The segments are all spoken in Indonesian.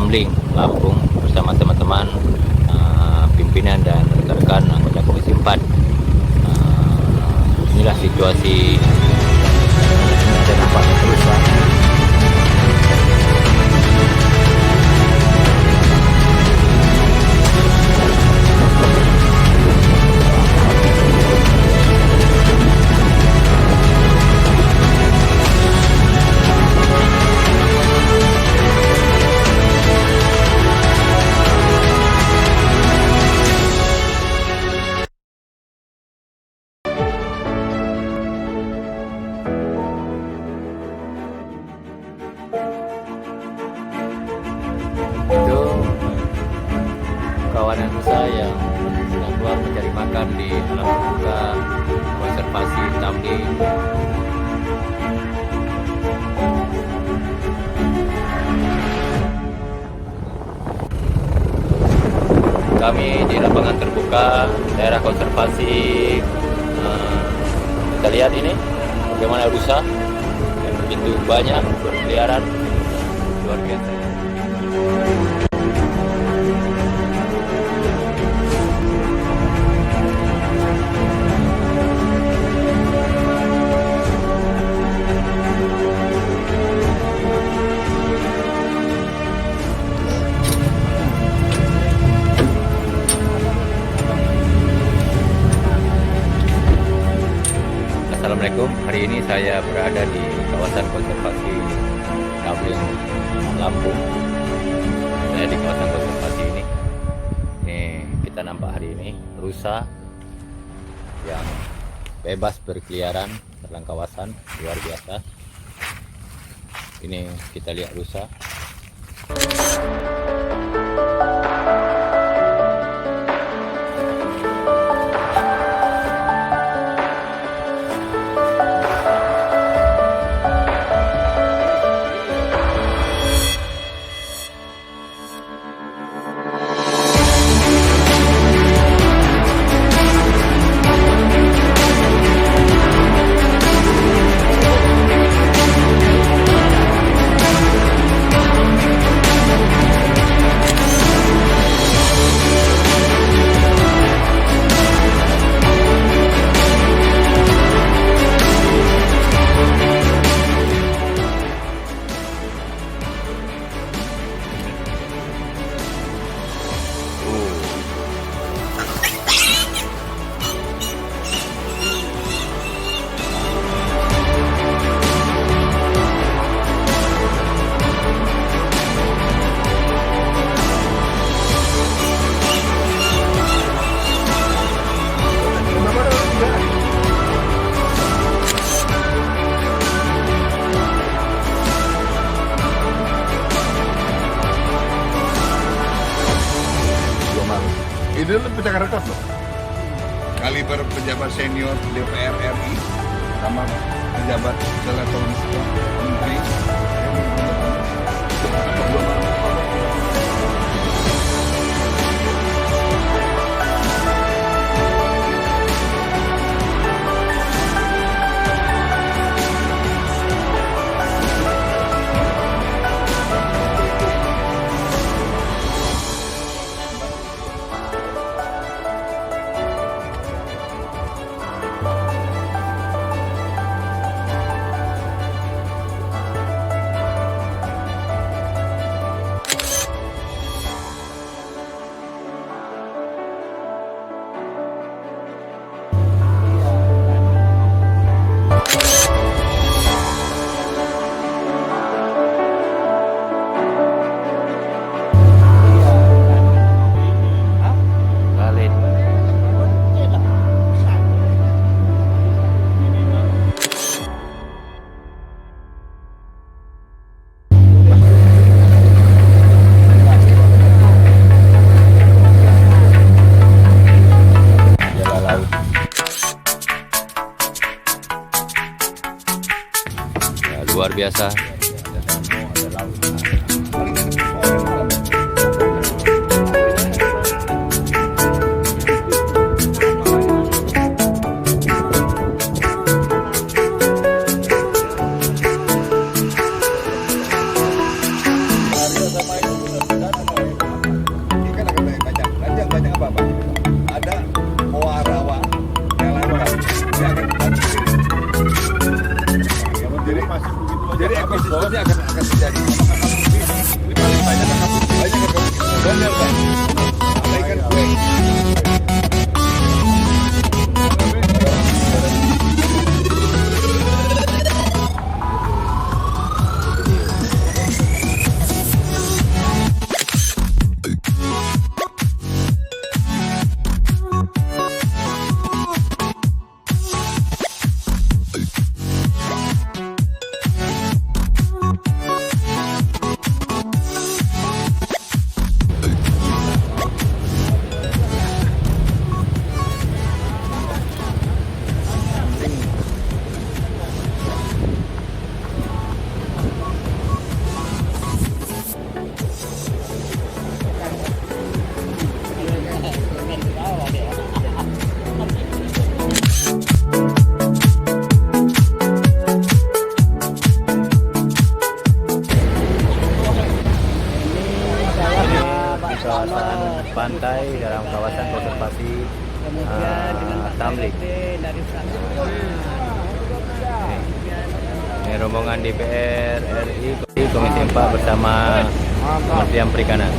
Tamling, Lampung bersama teman-teman pimpinan dan rekan-rekan anggota Komisi 4. Inilah situasi ada nampaknya terus ya. Itu kawanan usaha yang sedang keluar mencari makan di alam terbuka konservasi Tamling. Kami di lapangan terbuka daerah konservasi, kita lihat ini bagaimana rusa yang begitu banyak berkeliaran, luar biasa. Assalamualaikum, hari ini saya berada di kawasan konservasi Tamling, Lampung. Saya di kawasan konservasi ini. Kita nampak hari ini rusa yang bebas berkeliaran dalam kawasan, luar biasa. Ini kita lihat rusa. Ini pecah rekor loh. Kaliber pejabat senior DPR RI sama pejabat seletor menteri. Luar biasa. ini akan terjadi. Ini paling banyak kakak benar kan? Sampaikan kue. Kawasan pantai dalam kawasan konservasi Tamling. Ini rombongan DPR RI Komisi 4 bersama Kementerian Perikanan.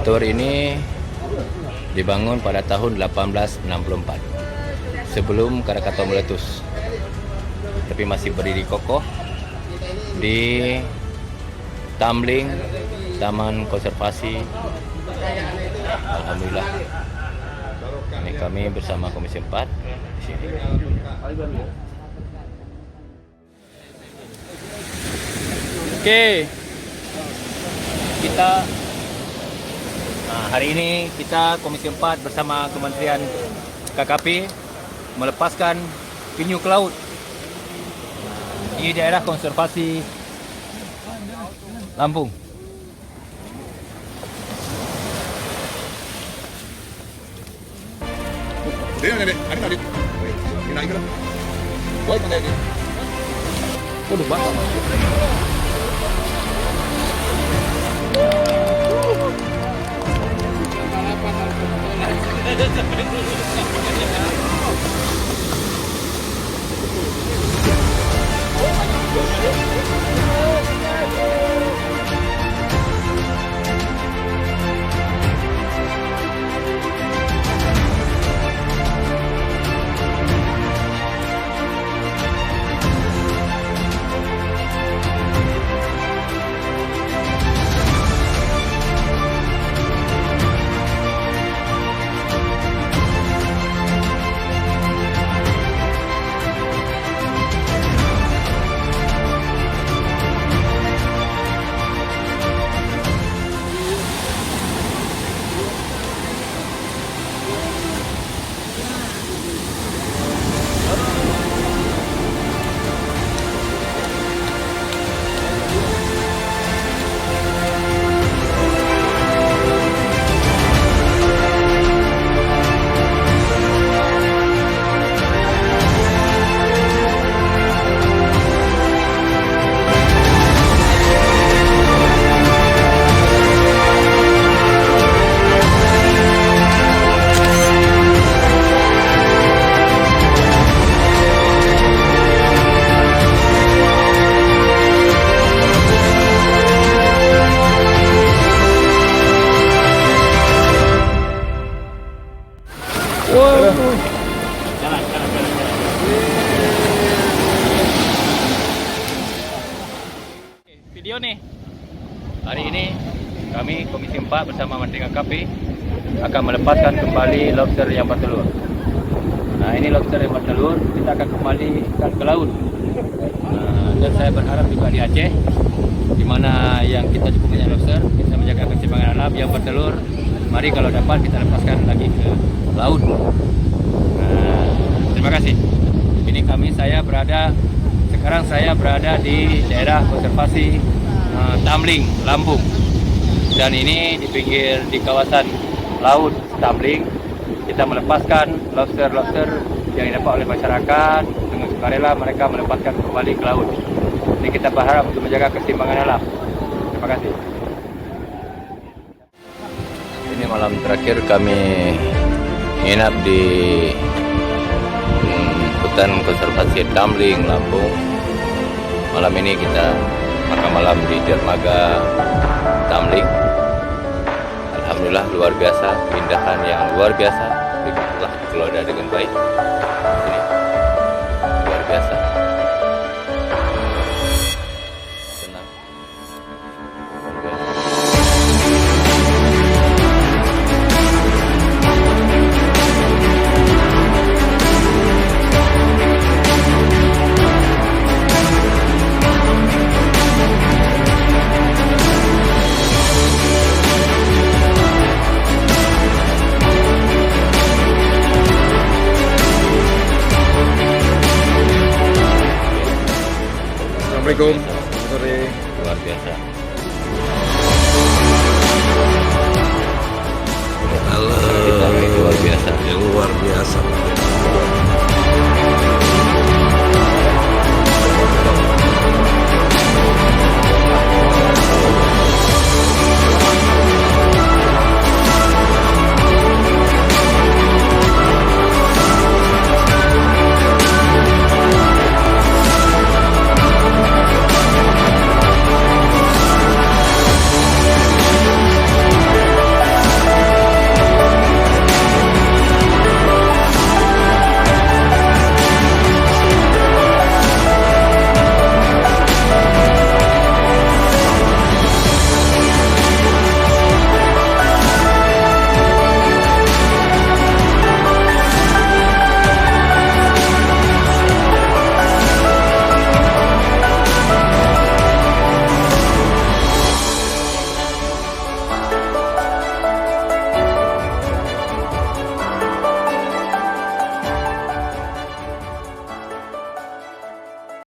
Tour ini dibangun pada tahun 1864 sebelum Krakatau meletus, tapi masih berdiri kokoh di Tamling, Taman Konservasi. Alhamdulillah, ini kami bersama Komisi 4 di sini. Oke, hari ini kita Komisi 4 bersama Kementerian KKP melepaskan penyu ke laut di daerah konservasi Lampung. Waduh, banget. video nih. Hari ini kami Komisi 4 bersama Menteri KKP akan melepaskan kembali lobster yang bertelur. Nah, ini lobster yang bertelur kita akan kembalikan ke laut. Dan saya berharap juga di Aceh, di mana yang kita cukup banyak lobster, kita menjaga keseimbangan alam yang bertelur. Mari kalau dapat kita lepaskan lagi ke laut. Terima kasih. Ini sekarang saya berada di daerah konservasi Tamling, Lampung. Dan ini di kawasan laut Tamling, kita melepaskan lobster-lobster yang didapat oleh masyarakat. Dengan sukarela mereka melepaskan kembali ke laut. Ini kita berharap untuk menjaga keseimbangan alam. Terima kasih. Ini malam terakhir kami nginap di hutan konservasi Tamling, Lampung. Malam ini kita makan malam di dermaga Tamling. Alhamdulillah luar biasa, keindahan yang luar biasa. Alhamdulillah keluar dengan baik. Ini luar biasa. Senang. Luar biasa. Assalamualaikum. Sore. Luar biasa. Allah, Luar biasa. luar biasa.